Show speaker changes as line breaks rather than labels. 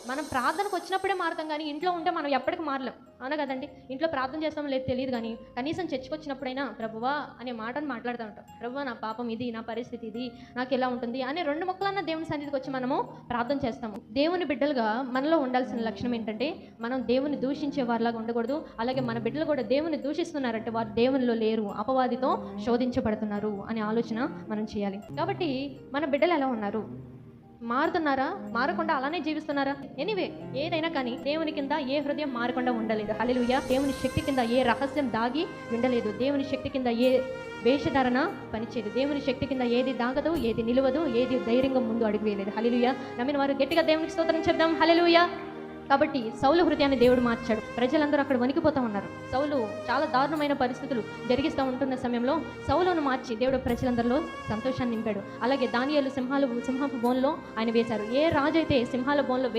మనం ప్రార్థనకు వచ్చినప్పుడే మారుతాం, కానీ ఇంట్లో ఉంటే మనం ఎప్పటికి మారలేం. అవునా కదండి? ఇంట్లో ప్రార్థన చేస్తాం లేదు తెలియదు, కానీ కనీసం చర్చికి వచ్చినప్పుడైనా ప్రభువా అనే మాటను మాట్లాడుతూ ఉంటాం. ప్రభువా నా పాపం ఇది, నా పరిస్థితి ఇది, నాకు ఎలా ఉంటుంది అనే 2 ముక్కలన్నా దేవుని సన్నిధికి వచ్చి మనము ప్రార్థన చేస్తాము. దేవుని బిడ్డలుగా మనలో ఉండాల్సిన లక్షణం ఏంటంటే, మనం దేవుని దూషించే వారిలాగా ఉండకూడదు. అలాగే మన బిడ్డలు కూడా దేవుని దూషిస్తున్నారంటే వారు దేవునిలో లేరు, అపవాదితో శోధించబడుతున్నారు అనే ఆలోచన మనం చేయాలి. కాబట్టి మన బిడ్డలు ఎలా ఉన్నారు? మారుతున్నారా? మారకుండా అలానే జీవిస్తున్నారా? ఎనీవే, ఏదైనా కానీ దేవుని కింద ఏ హృదయం మారకుండా ఉండలేదు. హల్లెలూయా. దేవుని శక్తి కింద ఏ రహస్యం దాగి ఉండలేదు. దేవుని శక్తి కింద ఏ వేషధారణ పనిచేయదు. దేవుని శక్తి కింద ఏది దాగదు, ఏది నిలవదు, ఏది ధైర్యంగా ముందు అడుగు వేయలేదు. హల్లెలూయా. నమ్మిన వారు గట్టిగా దేవునికి స్తోత్రం చెప్దాం. హల్లెలూయా. కాబట్టి సౌలు హృదయాన్ని దేవుడు మార్చాడు. ప్రజలందరూ అక్కడ వణికిపోతూ ఉన్నారు. సౌలు చాలా దారుణమైన పరిస్థితులు జరిగిస్తూ ఉంటున్న సమయంలో సౌలును మార్చి దేవుడు ప్రజలందరిలో సంతోషాన్ని నింపాడు. అలాగే దానియేలు సింహపు బోన్లో ఆయన వేశారు. ఏ రాజు అయితే సింహాల బోన్లో